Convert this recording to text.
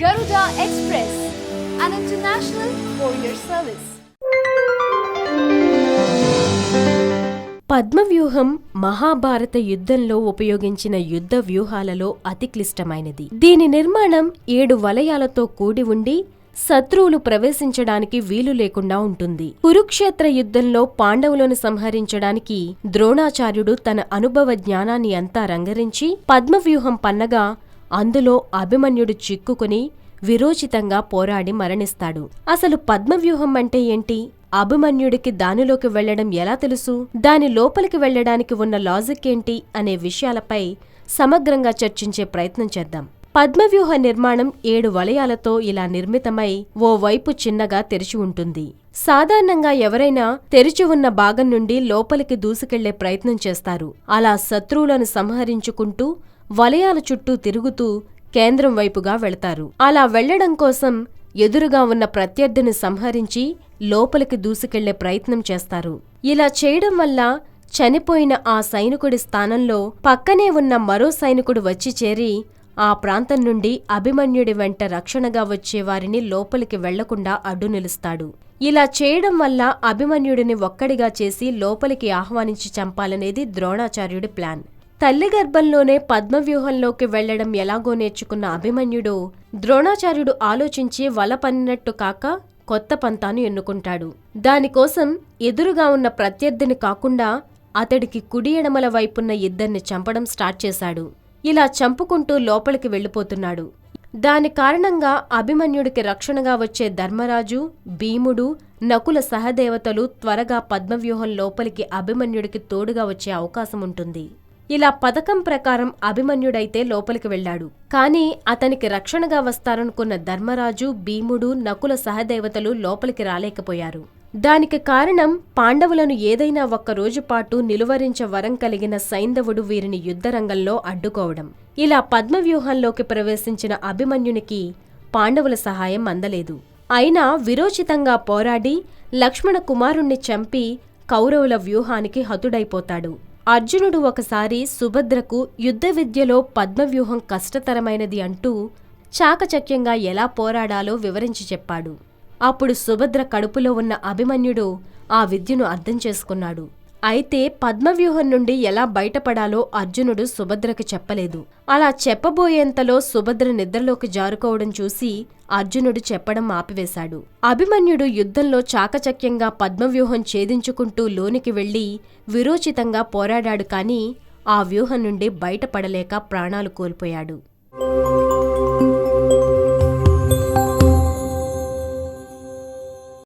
Garuda Express, an international courier service. పద్మవ్యూహం Mahabharata యుద్ధంలో ఉపయోగించిన యుద్ధ వ్యూహాలలో అతి క్లిష్టమైనది. దీని నిర్మాణం 7 వలయాలతో కూడి ఉండి శత్రువులు ప్రవేశించడానికి వీలు లేకుండా ఉంటుంది. కురుక్షేత్ర యుద్ధంలో పాండవులను సంహరించడానికి ద్రోణాచార్యుడు తన అనుభవ జ్ఞానాన్ని అంతా రంగరించి పద్మవ్యూహం పన్నగా అందులో అభిమన్యుడు చిక్కుకుని విరోచితంగా పోరాడి మరణిస్తాడు. అసలు పద్మవ్యూహం అంటే ఏంటి? అభిమన్యుడికి దానిలోకి వెళ్లడం ఎలా తెలుసు? దాని లోపలికి వెళ్లడానికి ఉన్న లాజిక్ ఏంటి అనే విషయాలపై సమగ్రంగా చర్చించే ప్రయత్నం చేద్దాం. పద్మవ్యూహ నిర్మాణం 7 వలయాలతో ఇలా నిర్మితమై ఓ వైపు చిన్నగా తెరిచి ఉంటుంది. సాధారణంగా ఎవరైనా తెరిచి ఉన్న భాగం నుండి లోపలికి దూసుకెళ్లే ప్రయత్నం చేస్తారు. అలా శత్రువులను సంహరించుకుంటూ వలయాల చుట్టూ తిరుగుతూ కేంద్రం వైపుగా వెళతారు. అలా వెళ్లడం కోసం ఎదురుగా ఉన్న ప్రత్యర్థిని సంహరించి లోపలికి దూసుకెళ్లే ప్రయత్నం చేస్తారు. ఇలా చేయడం వల్ల చనిపోయిన ఆ సైనికుడి స్థానంలో పక్కనే ఉన్న మరో సైనికుడు వచ్చి చేరి ఆ ప్రాంతం నుండి అభిమన్యుడి వెంట రక్షణగా వచ్చే వారిని లోపలికి వెళ్లకుండా అడ్డు నిలుస్తాడు. ఇలా చేయడం వల్ల అభిమన్యుడిని ఒక్కడిగా చేసి లోపలికి ఆహ్వానించి చంపాలనేది ద్రోణాచార్యుడి ప్లాన్. తల్లి గర్భంలోనే పద్మవ్యూహంలోకి వెళ్లడం ఎలాగో నేర్చుకున్న అభిమన్యుడు ద్రోణాచార్యుడు ఆలోచించి వల పన్నినట్టు కాక కొత్త పంతాను ఎన్నుకుంటాడు. దానికోసం ఎదురుగా ఉన్న ప్రత్యర్థిని కాకుండా అతడికి కుడి ఎడమల వైపున్న ఇద్దరిని చంపడం స్టార్ట్ చేశాడు. ఇలా చంపుకుంటూ లోపలికి వెళ్లిపోతున్నాడు. దాని కారణంగా అభిమన్యుడికి రక్షణగా వచ్చే ధర్మరాజు, భీముడు, నకుల సహదేవతలు త్వరగా పద్మవ్యూహం లోపలికి అభిమన్యుడికి తోడుగా వచ్చే అవకాశం ఉంటుంది. ఇలా పథకం ప్రకారం అభిమన్యుడైతే లోపలికి వెళ్లాడు. కాని అతనికి రక్షణగా వస్తారనుకున్న ధర్మరాజు, భీముడు, నకుల సహదేవతలు లోపలికి రాలేకపోయారు. దానికి కారణం పాండవులను ఏదైనా ఒక్కరోజు పాటు నిలువరించ వరం కలిగిన సైంధవుడు వీరిని యుద్ధరంగంలో అడ్డుకోవడం. ఇలా పద్మవ్యూహంలోకి ప్రవేశించిన అభిమన్యునికి పాండవుల సహాయం అందలేదు. అయినా విరోచితంగా పోరాడి లక్ష్మణ కుమారుణ్ణి చంపి కౌరవుల వ్యూహానికి హతుడైపోతాడు. అర్జునుడు ఒకసారి సుభద్రకు యుద్ధ విద్యలో పద్మవ్యూహం కష్టతరమైనది అంటూ చాకచక్యంగా ఎలా పోరాడాలో వివరించి చెప్పాడు. అప్పుడు సుభద్ర కడుపులో ఉన్న అభిమన్యుడు ఆ విద్యను అర్థం చేసుకున్నాడు. అయితే పద్మవ్యూహం నుండి ఎలా బయటపడాలో అర్జునుడు సుభద్రకి చెప్పలేదు. అలా చెప్పబోయేంతలో సుభద్ర నిద్రలోకి జారుకోవడం చూసి అర్జునుడు చెప్పడం ఆపివేశాడు. అభిమన్యుడు యుద్ధంలో చాకచక్యంగా పద్మవ్యూహం ఛేదించుకుంటూ లోనికి వెళ్లి విరోచితంగా పోరాడాడు. కాని ఆ వ్యూహం నుండి బయటపడలేక ప్రాణాలు కోల్పోయాడు.